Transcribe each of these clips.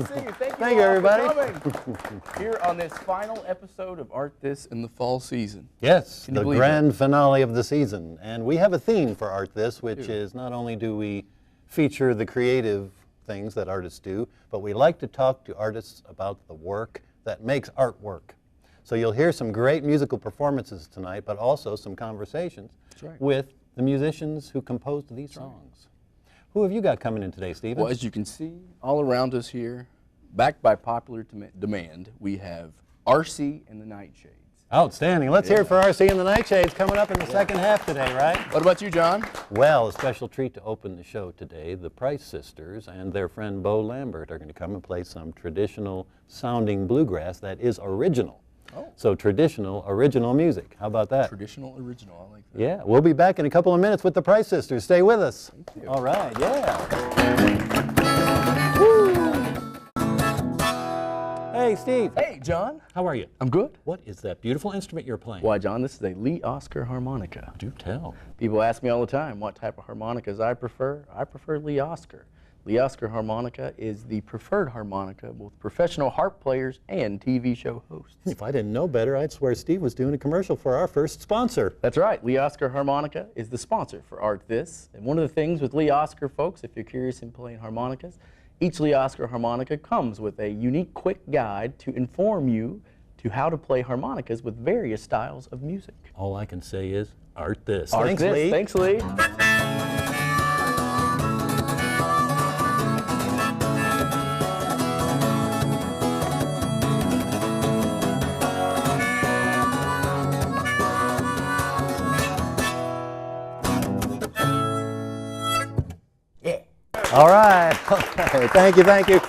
to see you. Thank you, everybody. For coming. Here on this final episode of Art This in the fall season. Yes, Can you the believe grand finale of the season. And we have a theme for Art This, which is not only do we feature the creative things that artists do, but we like to talk to artists about the work that makes artwork. So you'll hear some great musical performances tonight, but also some conversations with the musicians who composed these songs. Who have you got coming in today, Stephen? Well, as you can see all around us here, backed by popular demand, we have R.C. and the Nightshades. Outstanding. Let's hear it for R.C. and the Nightshades coming up in the second half today, right? What about you, John? Well, a special treat to open the show today. The Price Sisters and their friend Bo Lambert are going to come and play some traditional sounding bluegrass that is original. Oh. So traditional, original music. How about that? Traditional, original. I like that. Yeah, we'll be back in a couple of minutes with the Price Sisters. Stay with us. Thank you. All right, yeah. Hey, Steve. Hey, John. How are you? I'm good. What is that beautiful instrument you're playing? Why, John, this is a Lee Oscar harmonica. Do tell. People ask me all the time what type of harmonicas I prefer. I prefer Lee Oscar. Lee Oscar harmonica is the preferred harmonica with professional harp players and TV show hosts. If I didn't know better, I'd swear Steve was doing a commercial for our first sponsor. That's right. Lee Oscar Harmonica is the sponsor for Art This. And one of the things with Lee Oscar, folks, if you're curious in playing harmonicas, each Lee Oscar harmonica comes with a unique quick guide to inform you to how to play harmonicas with various styles of music. All I can say is Art This. Art Thanks, This. Lee. Thanks, Lee. All right. Thank you, thank you.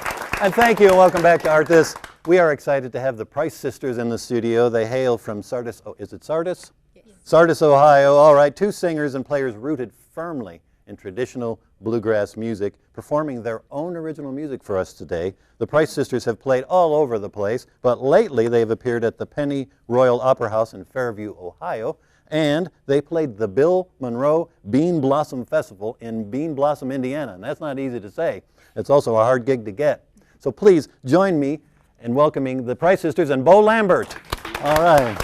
And thank you, and welcome back to Art This. We are excited to have the Price Sisters in the studio. They hail from Sardis, is it Sardis? Yes. Sardis, Ohio. All right, two singers and players rooted firmly in traditional bluegrass music, performing their own original music for us today. The Price Sisters have played all over the place, but lately they've appeared at the Penny Royal Opera House in Fairview, Ohio, and they played the Bill Monroe Bean Blossom Festival in Bean Blossom, Indiana, and that's not easy to say. It's also a hard gig to get. So please join me in welcoming the Price Sisters and Bo Lambert. All right.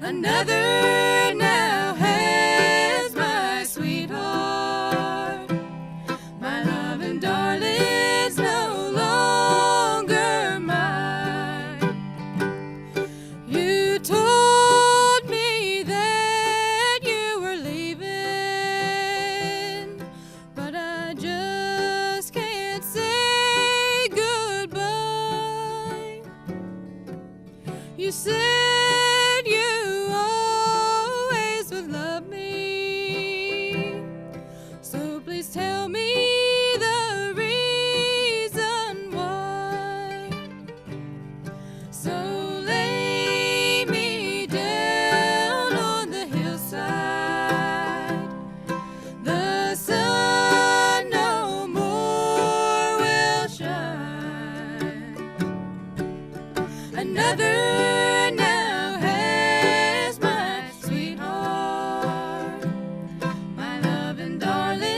Another now has my sweetheart. My loving darling's no longer mine. You told me that you were leaving, but I just can't say goodbye. You said tell me the reason why. So lay me down on the hillside. The sun no more will shine. Another now has my sweetheart. My loving darling.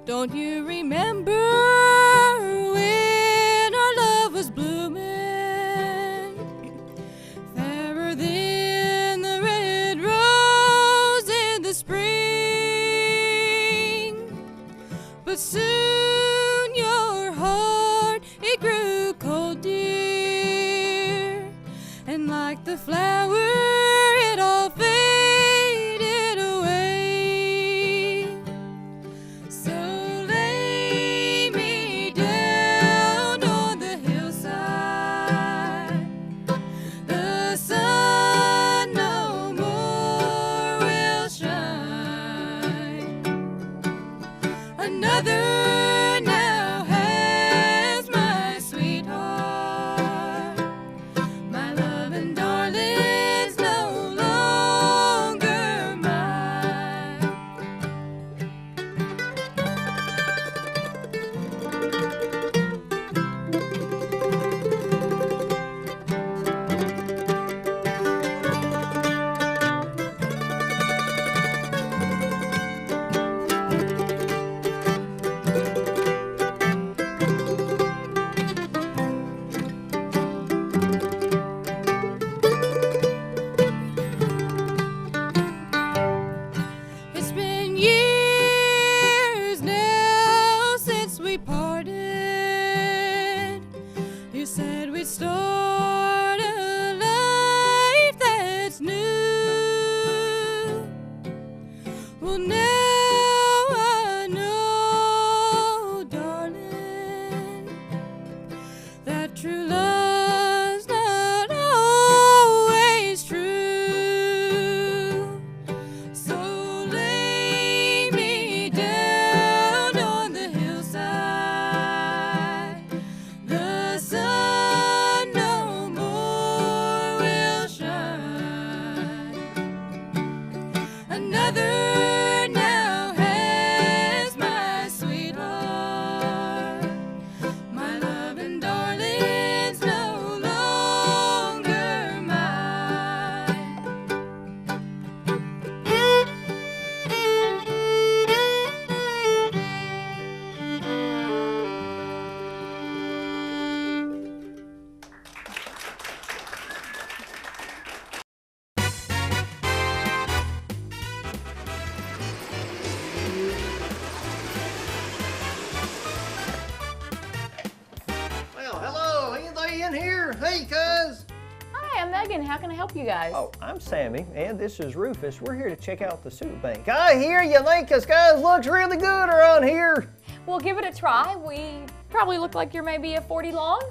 Don't you remember when our love was blooming, fairer than the red rose in the spring? But soon your heart, it grew Another now has my sweetheart. My love and darling's no longer mine. It's been years now since we parted. You said we'd start a life that's new. Well, now I know, darling, that true love's not always true. So lay me down on the hillside. The sun no more will shine. Another now has my sweetheart. My love and darling's no longer mine. Well, hello, anybody in here? Hey, cuz. Hi, I'm Megan. How can I help you guys? Oh, I'm Sammy, and this is Rufus. We're here to check out the soup bank. I hear you think this guys looks really good around here. Well, give it a try. We probably look like you're maybe a 40 long.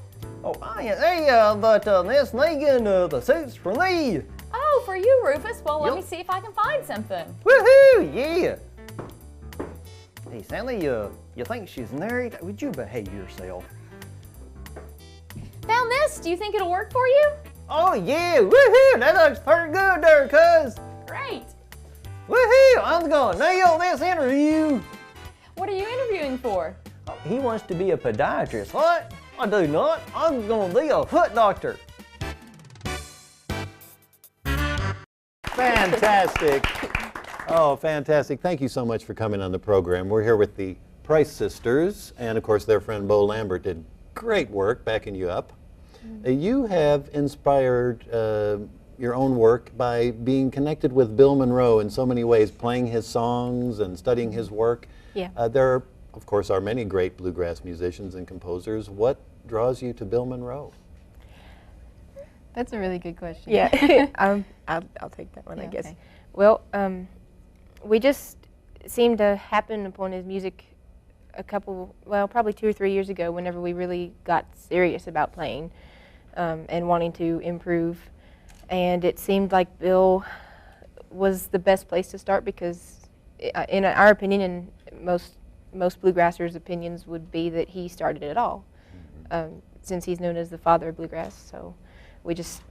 Oh, hey, but Miss Megan, the soup's for me. Oh, for you, Rufus. Well, let Yep. me see if I can find something. Woohoo, yeah. Hey, Sally, you think she's married? Would you behave yourself? Found this. Do you think it'll work for you? Oh, yeah, woohoo, that looks pretty good there, cuz. Great. Woohoo, I'm gonna nail this interview. What are you interviewing for? Oh, he wants to be a podiatrist. What? I do not. I'm gonna be a foot doctor. Fantastic. Oh, fantastic. Thank you so much for coming on the program. We're here with the Price sisters, and of course their friend Bo Lambert did great work backing you up. You have inspired your own work by being connected with Bill Monroe in so many ways, playing his songs and studying his work. Yeah. There, of course, are many great bluegrass musicians and composers. What draws you to Bill Monroe? That's a really good question. Yeah, I'll take that one, I Yeah, guess. okay. Well, we just seemed to happen upon his music probably 2 or 3 years ago, whenever we really got serious about playing and wanting to improve. And it seemed like Bill was the best place to start because, in our opinion, and most bluegrassers' opinions would be that he started it all, since he's known as the father of bluegrass. So we just,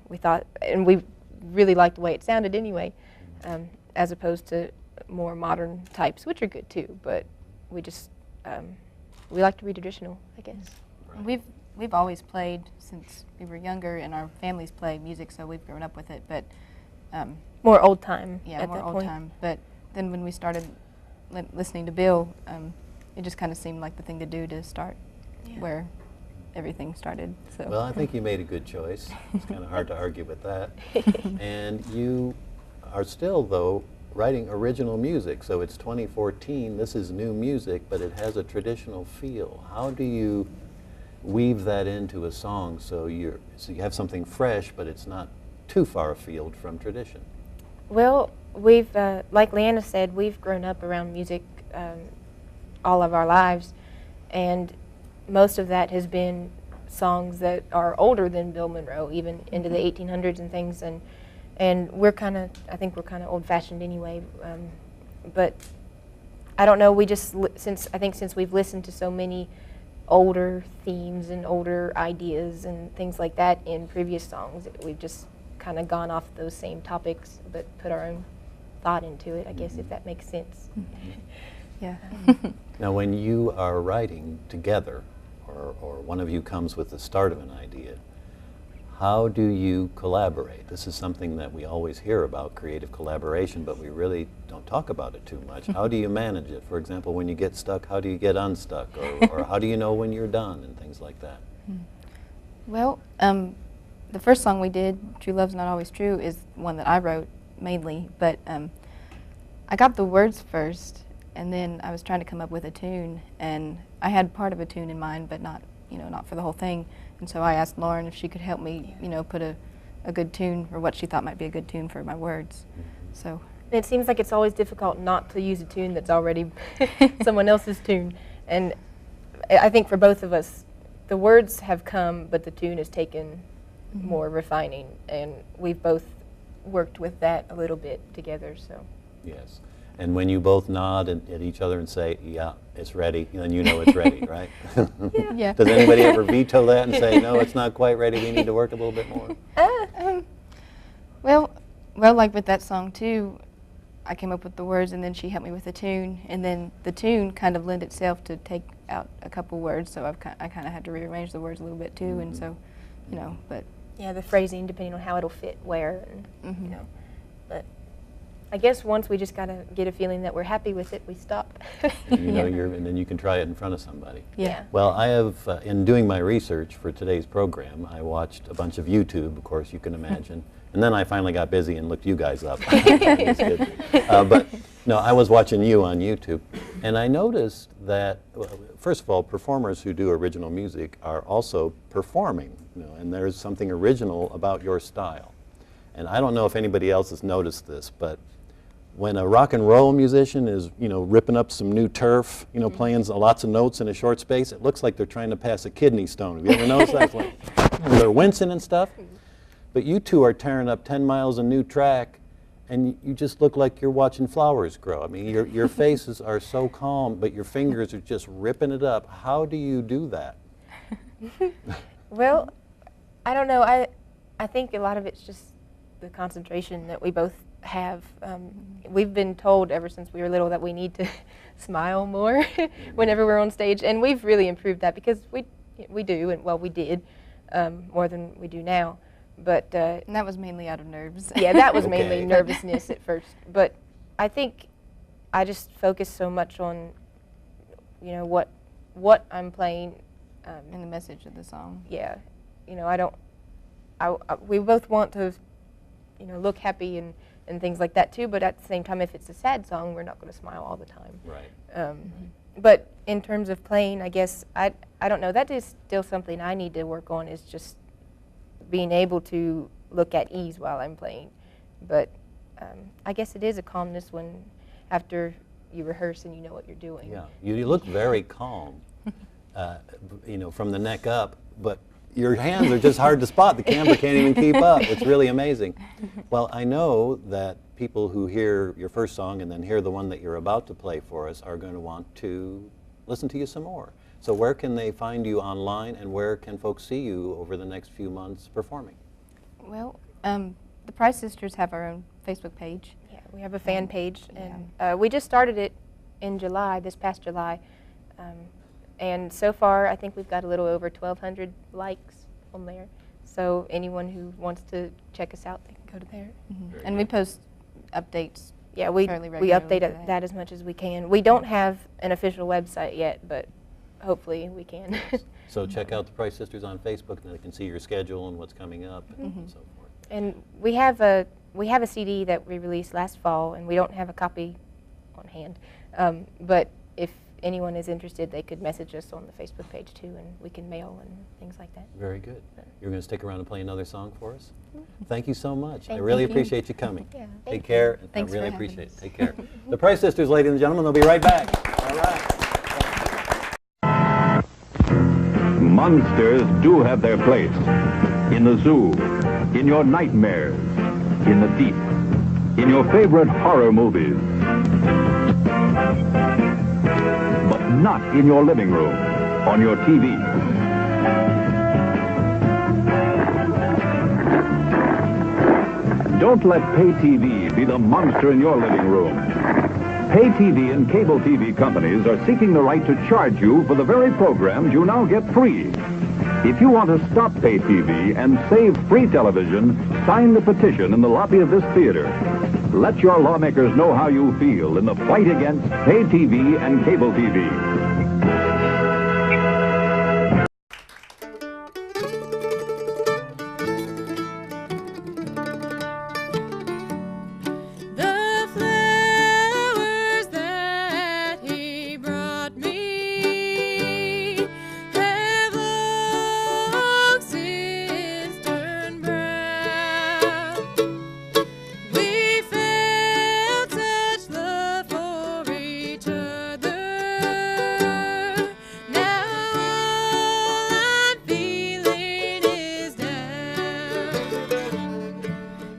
we thought, and we really liked the way it sounded anyway, as opposed to more modern types, which are good too, but we just, we like to be traditional, I guess. We've always played since we were younger, and our families play music, so we've grown up with it. But More old time yeah, at more that old point. time. But then when we started listening to Bill, it just kind of seemed like the thing to do to start where everything started. So Well, I think you made a good choice. It's kind of hard to argue with that. And you are still, though, writing original music. So it's 2014. This is new music, but it has a traditional feel. How do you weave that into a song so you have something fresh, but it's not too far afield from tradition? Well, we've, like Leanna said, we've grown up around music all of our lives, and most of that has been songs that are older than Bill Monroe, even into the 1800s and things, and we're kind of, I think we're kind of old-fashioned anyway, but I don't know, we just, I think since we've listened to so many older themes and older ideas and things like that in previous songs, we've just kind of gone off those same topics, but put our own thought into it, I guess, if that makes sense. Yeah. Now, when you are writing together, or one of you comes with the start of an idea, how do you collaborate? This is something that we always hear about, creative collaboration, but we really don't talk about it too much. How do you manage it? For example, when you get stuck, how do you get unstuck? Or how do you know when you're done and things like that? Well, the first song we did, True Love's Not Always True, is one that I wrote mainly, but I got the words first, and then I was trying to come up with a tune, and I had part of a tune in mind, but not, not for the whole thing. And so I asked Lauren if she could help me, put a good tune, or what she thought might be a good tune for my words. So. And it seems like it's always difficult not to use a tune that's already someone else's tune. And I think for both of us, the words have come, but the tune has taken more refining. And we've both worked with that a little bit together. So. Yes. And when you both nod at each other and say, yeah, it's ready, then you know it's ready, right? Yeah. Does anybody ever veto that and say, no, it's not quite ready, we need to work a little bit more? Well, like with that song too, I came up with the words and then she helped me with the tune, and then the tune kind of lent itself to take out a couple words, so I kind of had to rearrange the words a little bit too, and so, but. Yeah, the phrasing, depending on how it'll fit where, and, but. I guess once we just gotta get a feeling that we're happy with it, we stop. And you know, and then you can try it in front of somebody. Yeah. Well, I have, in doing my research for today's program, I watched a bunch of YouTube, of course, you can imagine, and then I finally got busy and looked you guys up. It's good. But no, I was watching you on YouTube, and I noticed that, well, first of all, performers who do original music are also performing, and there's something original about your style. And I don't know if anybody else has noticed this, but when a rock and roll musician is, ripping up some new turf, playing lots of notes in a short space, it looks like they're trying to pass a kidney stone. Have you ever noticed that? It's like, they're wincing and stuff. But you two are tearing up 10 miles of new track, and you just look like you're watching flowers grow. I mean, your faces are so calm, but your fingers are just ripping it up. How do you do that? Well, I don't know. I think a lot of it's just the concentration that we both have. We've been told ever since we were little that we need to smile more whenever we're on stage, and we've really improved that because we do, and well, we did more than we do now. But and that was mainly out of nerves. Yeah, that was mainly nervousness at first. But I think I just focus so much on, what I'm playing. And the message of the song. Yeah, we both want to, look happy and things like that too, but at the same time, if it's a sad song, we're not going to smile all the time. Right. But in terms of playing, I guess, I don't know, that is still something I need to work on, is just being able to look at ease while I'm playing. But I guess it is a calmness when, after you rehearse and you know what you're doing. Yeah, you look very calm, from the neck up, but your hands are just hard to spot. The camera can't even keep up. It's really amazing. Well, I know that people who hear your first song and then hear the one that you're about to play for us are going to want to listen to you some more. So where can they find you online, and where can folks see you over the next few months performing? Well, the Price Sisters have our own Facebook page. Yeah, we have a fan page, and we just started it in July, this past July. And so far, I think we've got a little over 1,200 likes on there. So anyone who wants to check us out, they can go to there. And we post updates. Yeah, we fairly regularly update that as much as we can. We don't have an official website yet, but hopefully we can. So check out the Price Sisters on Facebook, and they can see your schedule and what's coming up and so forth. And we have a CD that we released last fall, and we don't have a copy on hand. But if anyone is interested, they could message us on the Facebook page too, and we can mail and things like that. Very good. You're going to stick around and play another song for us? Thank you so much. I Thank really you. appreciate you coming. Yeah, Take care. Thanks I really for having appreciate it. us. Take care. The Price Sisters, ladies and gentlemen, they'll be right back. All right. Monsters do have their place. In the zoo, in your nightmares, in the deep, in your favorite horror movies. not in your living room, on your TV. Don't let pay TV be the monster in your living room. Pay TV and cable TV companies are seeking the right to charge you for the very programs you now get free. If you want to stop pay TV and save free television, sign the petition in the lobby of this theater. Let your lawmakers know how you feel in the fight against pay TV and cable TV. The flowers that he brought me have long since turned brown. We felt such love for each other. Now all I'm feeling is down.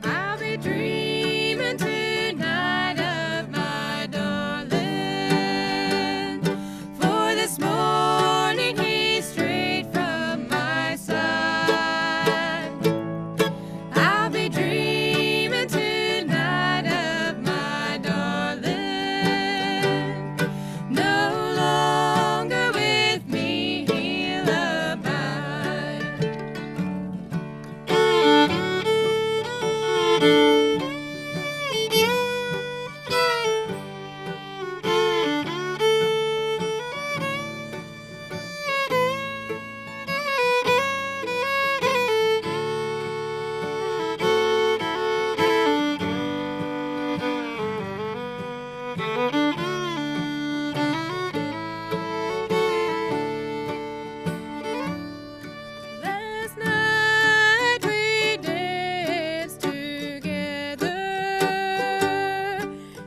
I'll be dreaming tonight of my darling, for this morning he's straight from my side. I'll be dreaming tonight of my darling, no longer with me he'll abide. Last night we danced together.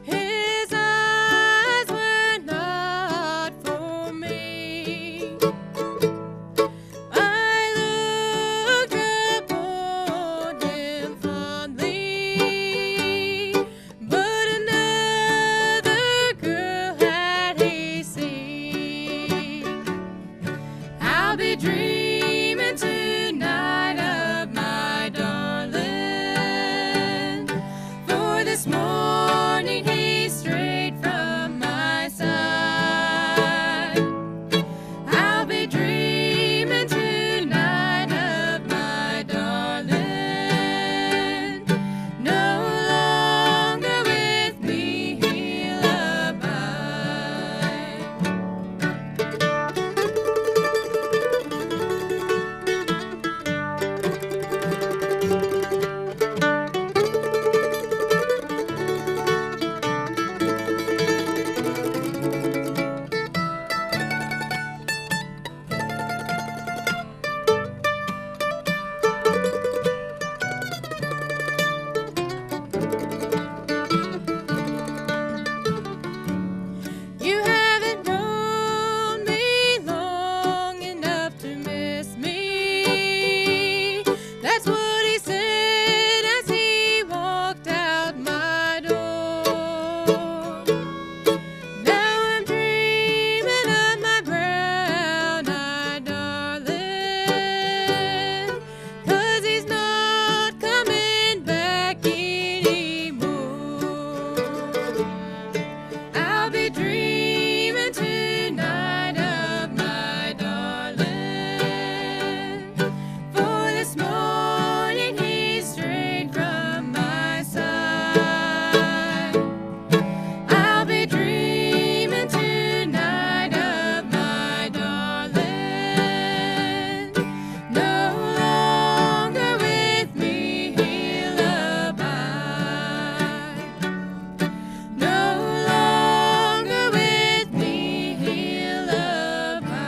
His eyes were not for me. I looked upon him fondly, but another girl had he seen. I'll be dreaming tonight of my darling, for this morning he's straight from my side. I'll be dreaming tonight of my darling, no longer with me he'll abide. You haven't known me long enough to miss me. That's what he said as he walked out my door. Now I'm dreaming of my brown-eyed darling, 'cause he's not coming back anymore. I'll be dreaming tonight of my darling, for this morning he's straight from my side. I'll be dreaming tonight of my darling, no longer with me he'll abide. No longer with me he'll abide.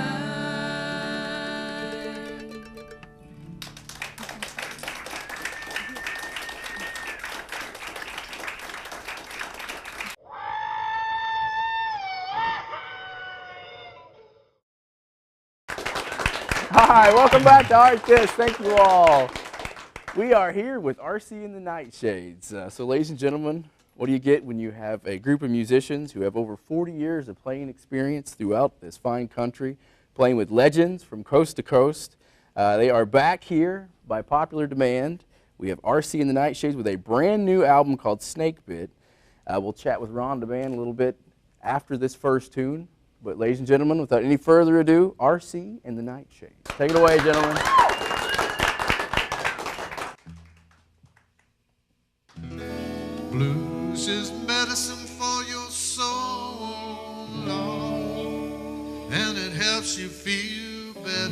Hi, welcome back to Art This. Thank you all. We are here with RC and the Nightshades. So ladies and gentlemen, What do you get when you have a group of musicians who have over 40 years of playing experience throughout this fine country, playing with legends from coast to coast? They are back here by popular demand. We have RC and the Nightshades with a brand new album called Snakebit. We'll chat with Ron DeBand a little bit after this first tune. But ladies and gentlemen, without any further ado, RC and the Nightshades. Take it away, gentlemen. Blues is medicine for your soul, Lord, and it helps you feel better.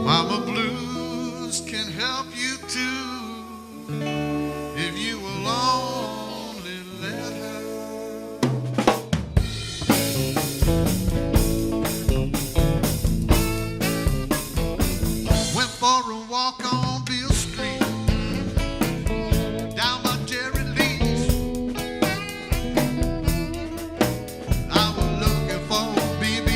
Mama Blues can help you too, if you will only let her. Went for a walk on Bill Street, down by Jerry Lee's. I was looking for a BB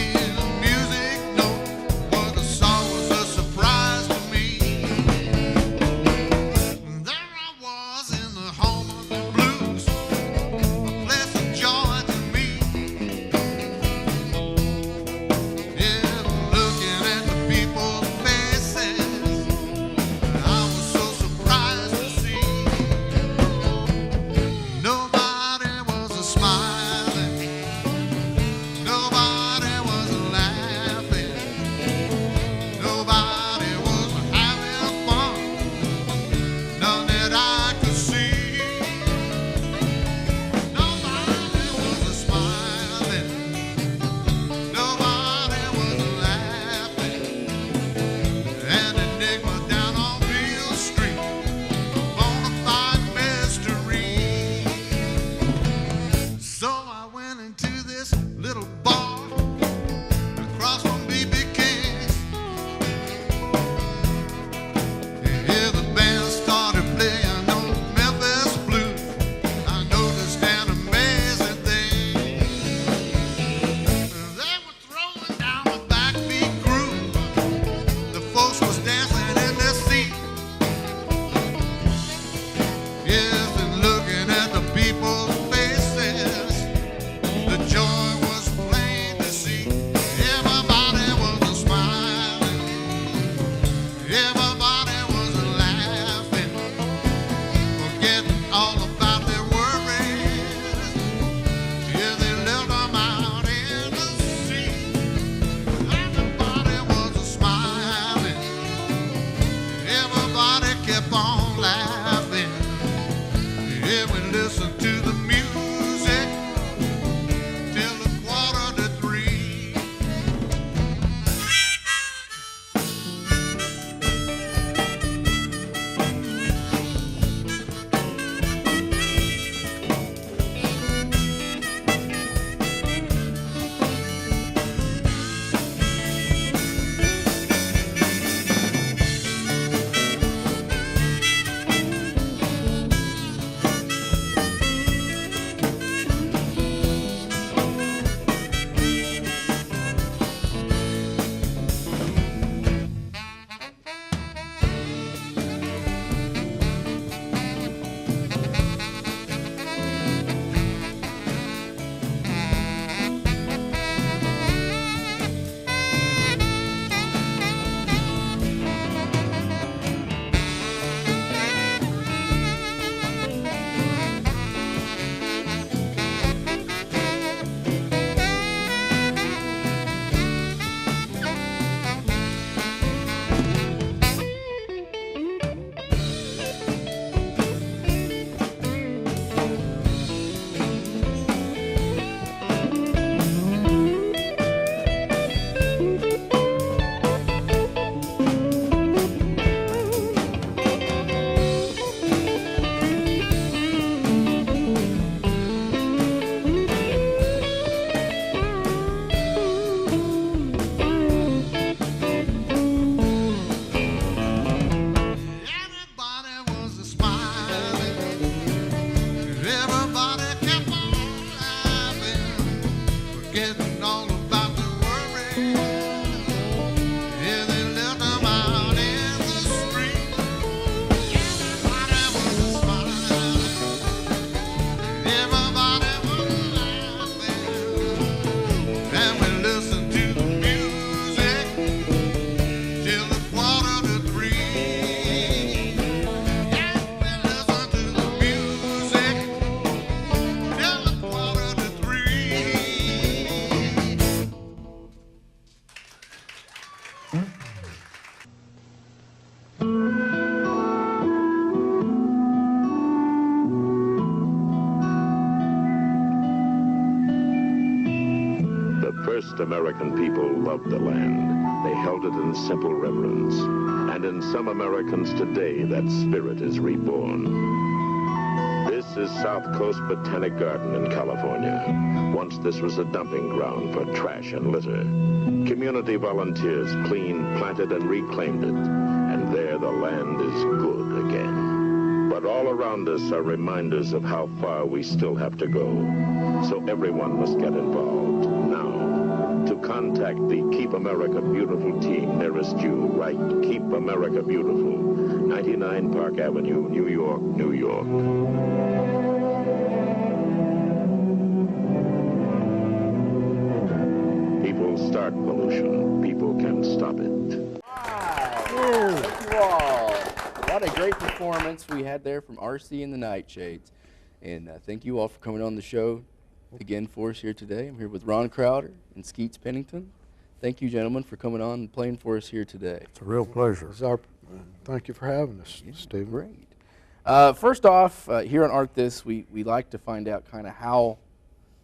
music note. What I saw was a surprise to me. There I was in the home of the blues, a place of joy to me. Yeah, looking at the people's faces, I was so surprised to see nobody was a smiling, nobody was a laughing, nobody was having fun, none that I could see. Nobody was a smiling, nobody was a laughing. An enigma down on Beale Street, a bona fide mystery. So I went into this little bar across from B.B. King's. Here the band started playing old Memphis blues. I noticed an amazing thing. They were throwing down the backbeat groove. The folks was dancing in their seat. Yes, and looking at the people's faces, the joy was plain to see. Everybody was smiling, everybody was laughing, forgetting all about their worries. Yeah, they left them out in the sea. Everybody was smiling, everybody kept on laughing. Yeah, we listened to the music till the 2:45. Most American people loved the land. They held it in simple reverence. And in some Americans today, that spirit is reborn. This is South Coast Botanic Garden in California. Once this was a dumping ground for trash and litter. Community volunteers cleaned, planted, and reclaimed it. And there the land is good again. But all around us are reminders of how far we still have to go. So everyone must get involved now. To contact the Keep America Beautiful team nearest you, write Keep America Beautiful, 99 Park Avenue, New York, New York. People start pollution. People can stop it. Thank you all. What a great performance we had there from RC and the Nightshades. And thank you all for coming on the show again for us here today. I'm here with Ron Crowder and Skeets Pennington. Thank you, gentlemen, for coming on and playing for us here today. It's a real pleasure. Thank you for having us, Steve. Great. First off, here on Art This, we like to find out kind of how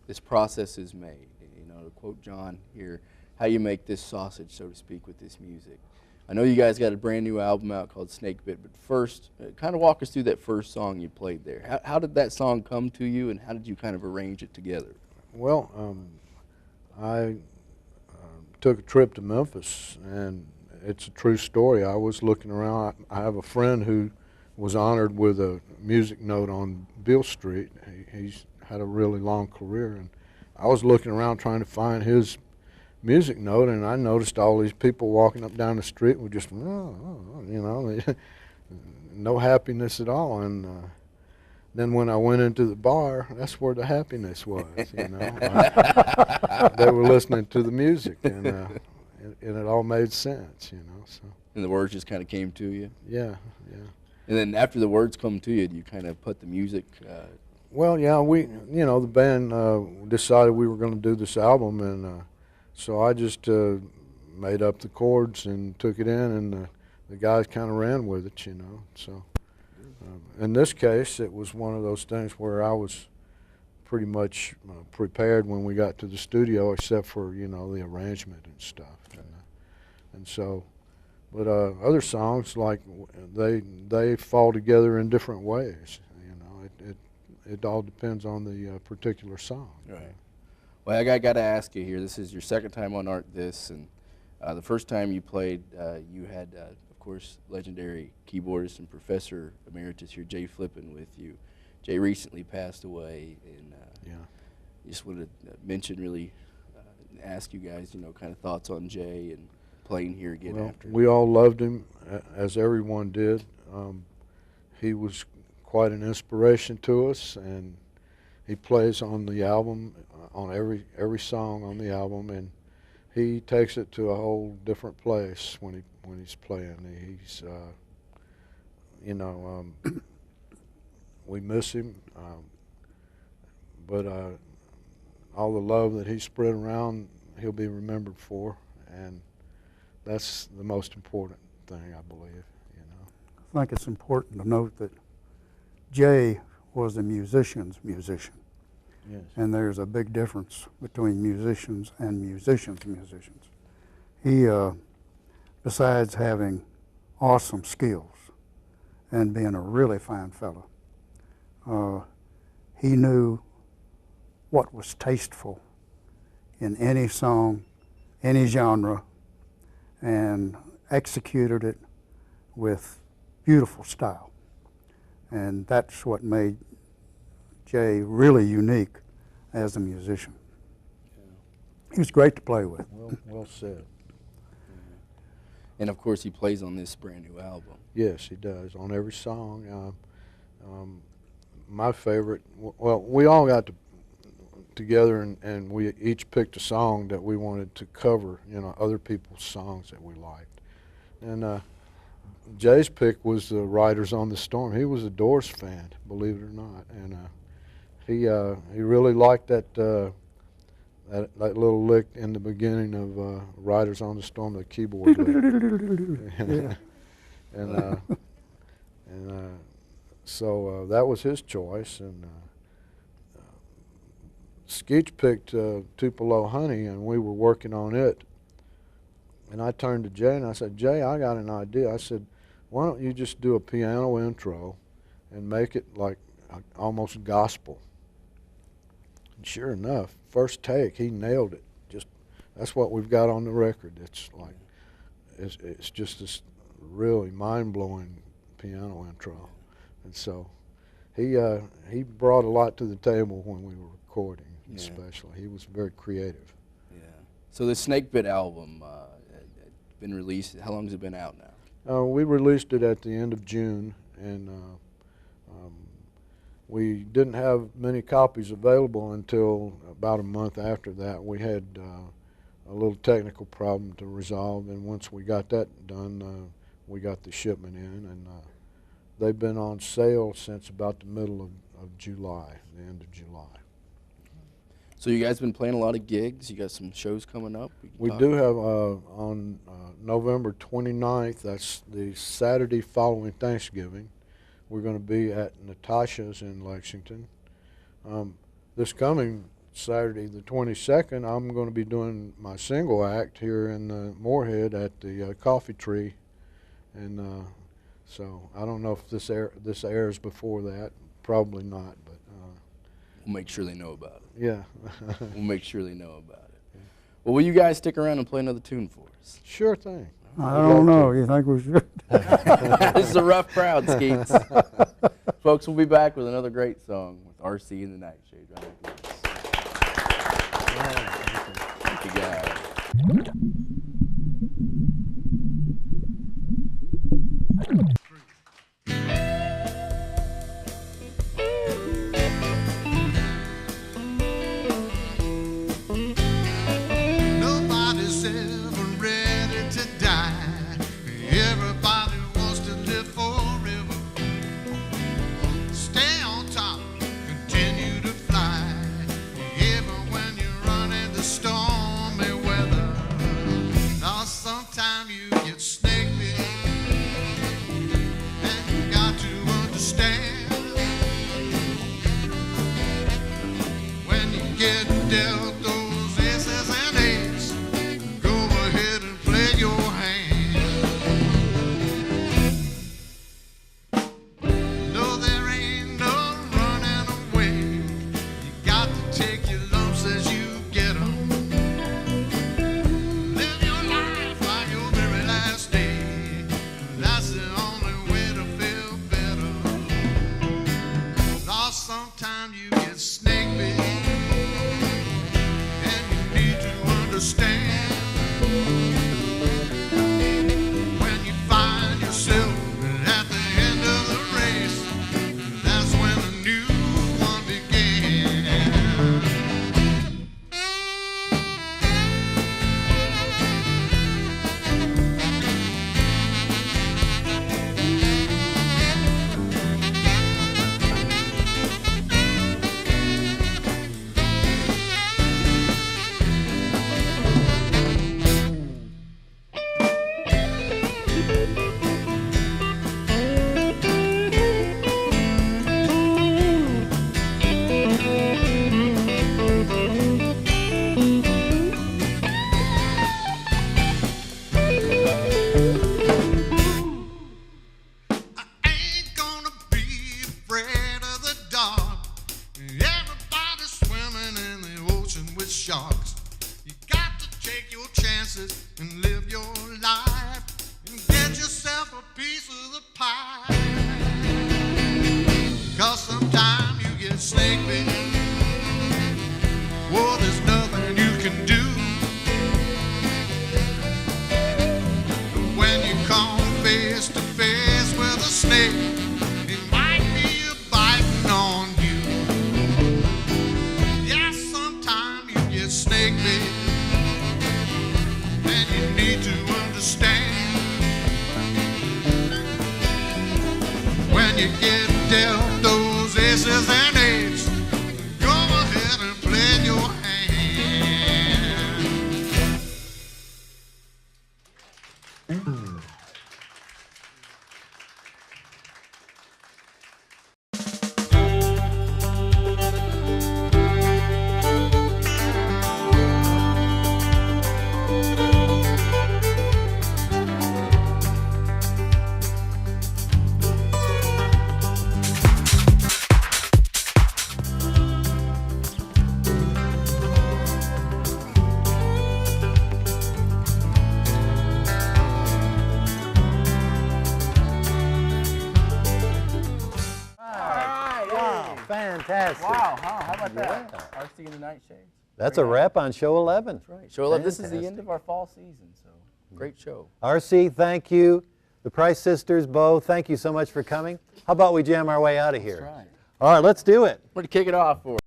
this process is made. You know, to quote John here, how you make this sausage, so to speak, with this music. I know you guys got a brand new album out called Snakebit, but first, kind of walk us through that first song you played there. How did that song come to you, and how did you kind of arrange it together? Well, I took a trip to Memphis, and it's a true story. I was looking around. I have a friend who was honored with a music note on Beale Street. He's had a really long career, and I was looking around trying to find his music note, and I noticed all these people walking up down the street with just, you know, no happiness at all. And then when I went into the bar, that's where the happiness was, you know. They were listening to the music, and it all made sense, you know. So. And the words just kind of came to you? Yeah, yeah. And then after the words come to you, do you kind of put the music? Well, yeah, you know, the band decided we were going to do this album, and so I just made up the chords and took it in, and the guys kind of ran with it, you know. So in this case, it was one of those things where I was pretty much prepared when we got to the studio, except for, you know, the arrangement and stuff. And so, but other songs, like, they fall together in different ways, you know. It all depends on the particular song. Right. Well, I got to ask you here, this is your second time on Art This, and the first time you played, you had, of course, legendary keyboardist and professor emeritus here, Jay Flippin, with you. Jay recently passed away, and just wanted to mention, really, ask you guys, you know, kind of thoughts on Jay and playing here again after. We all loved him, as everyone did. He was quite an inspiration to us, and he plays on the album, on every song on the album, and he takes it to a whole different place when he's playing. He's, you know, we miss him, but all the love that he spread around, he'll be remembered for, and that's the most important thing, I believe. You know, I think it's important to note that Jay was a musician's musician. Yes. And there's a big difference between musicians and musicians' musicians. He, besides having awesome skills and being a really fine fellow, he knew what was tasteful in any song, any genre, and executed it with beautiful style. And that's what made Jay really unique as a musician. He was great to play with. Well said. And of course, he plays on this brand new album. Yes, he does, on every song. My favorite, well, we all got together and we each picked a song that we wanted to cover, you know, other people's songs that we liked. And Jay's pick was the Riders on the Storm. He was a Doors fan, believe it or not, and he really liked that that little lick in the beginning of Riders on the Storm, the keyboard lick. So that was his choice, and Skeech picked Tupelo Honey, and we were working on it. And I turned to Jay and I said, Jay, I got an idea. I said, why don't you just do a piano intro and make it like almost gospel? And sure enough, first take, he nailed it. Just that's what we've got on the record. It's like it's just this really mind-blowing piano intro. And so he brought a lot to the table when we were recording, especially. He was very creative. Yeah. So the Snakebit album been released. How long has it been out now? We released it at the end of June, and we didn't have many copies available until about a month after that. We had a little technical problem to resolve, and once we got that done, we got the shipment in, and they've been on sale since about the middle of July, the end of July. So you guys been playing a lot of gigs? You got some shows coming up? We do have on November 29th, that's the Saturday following Thanksgiving, we're going to be at Natasha's in Lexington. This coming Saturday, the 22nd, I'm going to be doing my single act here in Moorhead at the Coffee Tree, and so I don't know if this airs before that. Probably not, but we'll make sure they know about it. Yeah. We'll make sure they know about it. Well, will you guys stick around and play another tune for us? Sure thing. I don't know. You think we should? This is a rough crowd, Skeets. Folks, we'll be back with another great song with R.C. and the Nightshades. Thank you, guys. Nobody's ever ready to die. Everybody wants to live forever. Stay on top, continue to fly, even when you're running the stormy weather. Now sometimes you get snake bit, and you got to understand when you get dealt those aces and eights, go ahead and play your hand. No, there ain't no running away. You got to take your lumps as you get 'em. Live your life like your very last day. That's the only way to feel better. Now sometimes you get snake bit, and you need to understand when you find yourself at the end of the race, that's when a new one began. Ain't gonna be afraid of the dark. Everybody's swimming in the ocean with sharks. You got to take your chances and live your life and get yourself a piece of the pie. 'Cause sometimes you get snake bit. Well, there's nothing you can do. When you come face to face with a snake, it might be biting on you. Yes, sometimes you get snake bit, and you need to understand when you get dealt those aces and eights, go ahead and play your hand. fantastic. Wow, huh? How about Yeah. that? RC and the Nightshades. That's Very a nice. wrap on show 11. That's right. Show 11. This is the Fantastic. end of our fall season, so great show. RC, thank you. The Price Sisters, Bo, thank you so much for coming. How about we jam our way out of here? That's right. All right, let's do it. We're going to kick it off for